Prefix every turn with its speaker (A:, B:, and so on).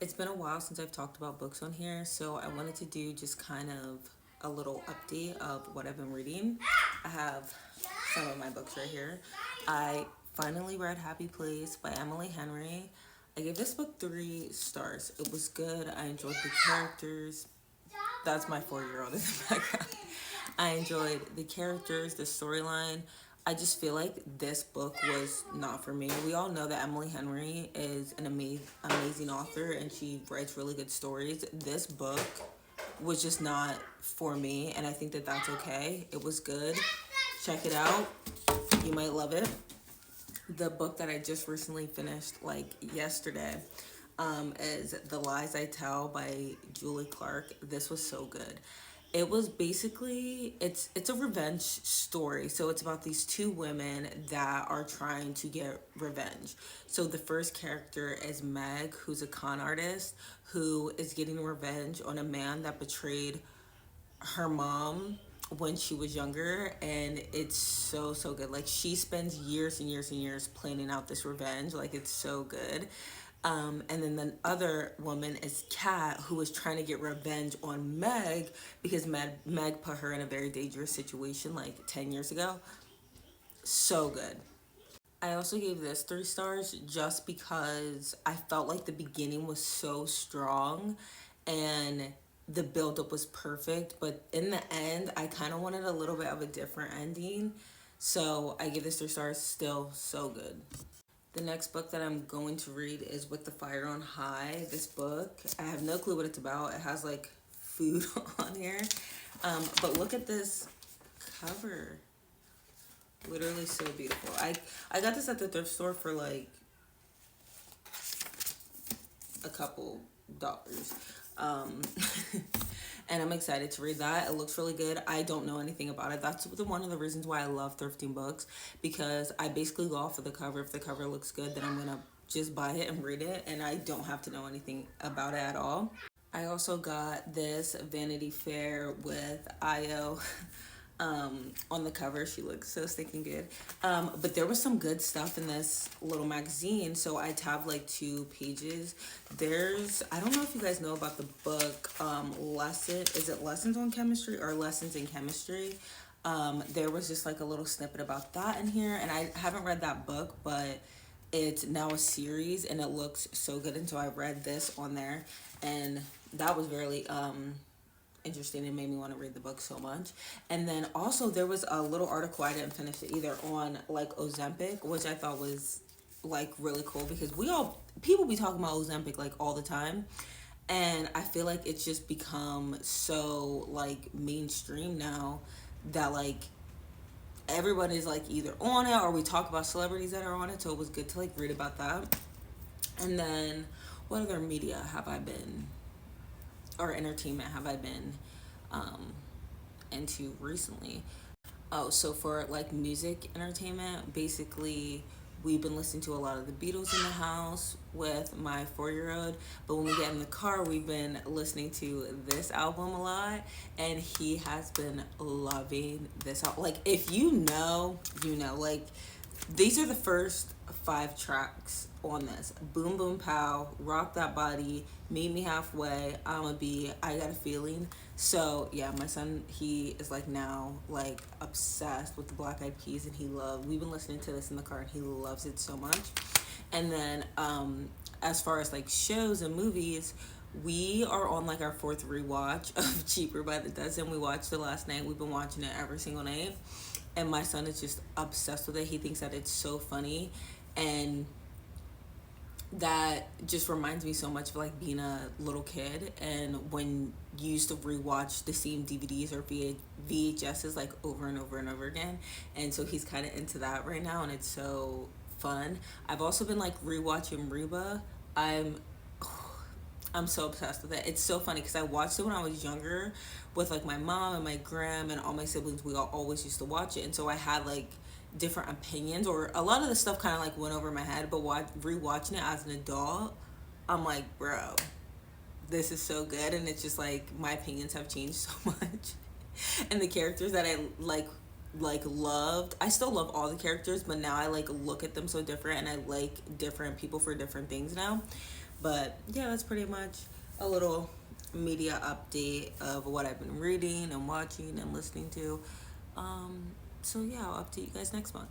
A: It's been a while since I've talked about books on here, so I wanted to do just kind of a little update of what I've been reading. I have some of my books right here. I finally read Happy Place by Emily Henry. I gave this book 3 stars. It was good. I enjoyed the characters. That's my 4-year-old in the background. I enjoyed the characters, the storyline. I just feel like this book was not for me. We all know that Emily Henry is an amazing author and she writes really good stories. This book was just not for me, and I think that that's okay. It was good. Check it out. You might love it. The book that I just recently finished, like yesterday, is The Lies I Tell by Julie Clark. This was so good. It was basically it's a revenge story. So it's about these two women that are trying to get revenge. So the first character is Meg, who's a con artist who is getting revenge on a man that betrayed her mom when she was younger, and it's so good. Like, she spends years and years and years planning out this revenge. Like, it's so good. And then the other woman is Kat, who was trying to get revenge on Meg because Meg put her in a very dangerous situation like 10 years ago. So good. I also gave this 3 stars just because I felt like the beginning was so strong and the buildup was perfect. But in the end, I kind of wanted a little bit of a different ending. So I give this 3 stars, still so good. The next book that I'm going to read is With the Fire on High. This book, I have no clue what it's about. It has like food on here. But look at this cover. Literally so beautiful. I got this at the thrift store for like a couple dollars. Um, and I'm excited to read that. It looks really good. I don't know anything about it. That's one of the reasons why I love thrifting books, because I basically go off of the cover. If the cover looks good, then I'm gonna just buy it and read it, and I don't have to know anything about it at all. I also got this Vanity Fair with Io on the cover. She looks so stinking good. But there was some good stuff in this little magazine, so I tabbed like 2 pages. I don't know if you guys know about the book is it Lessons on Chemistry or Lessons in Chemistry? There was just like a little snippet about that in here, and I haven't read that book, but it's now a series and it looks so good, and so I read this on there, and that was really interesting. It made me want to read the book so much. And then also there was a little article, I didn't finish it either, on like Ozempic, which I thought was like really cool, because people be talking about Ozempic like all the time, and I feel like it's just become so like mainstream now that like everybody's like either on it, or we talk about celebrities that are on it, so it was good to like read about that. And then what other media have I been, or entertainment have I been um, into recently? Oh, so for like music entertainment, basically we've been listening to a lot of the Beatles in the house with my 4-year-old. But when we get in the car, we've been listening to this album a lot, and he has been loving this album. Like, if you know, you know. Like, these are the first 5 tracks on this: Boom Boom Pow, Rock That Body, Meet Me Halfway, I'ma Be, I Got a Feeling. So yeah, my son, he is like now like obsessed with the Black Eyed Peas, and we've been listening to this in the car, and he loves it so much. And then as far as like shows and movies, we are on like our 4th rewatch of Cheaper by the Dozen. We watched it last night. We've been watching it every single night, and my son is just obsessed with it. He thinks that it's so funny, and that just reminds me so much of like being a little kid, and when you used to rewatch the same DVDs or VHSs like over and over and over again. And so he's kind of into that right now, and it's so fun. I've also been like rewatching Reba. I'm so obsessed with it. It's so funny because I watched it when I was younger with like my mom and my gram and all my siblings. We all always used to watch it, and so I had like different opinions, or a lot of the stuff kind of like went over my head. But rewatching it as an adult, I'm like, bro, this is so good, and it's just like my opinions have changed so much, and the characters that I loved, I still love all the characters, but now I like look at them so different, and I like different people for different things now. But yeah, that's pretty much a little media update of what I've been reading and watching and listening to. Um, so yeah, I'll update you guys next month.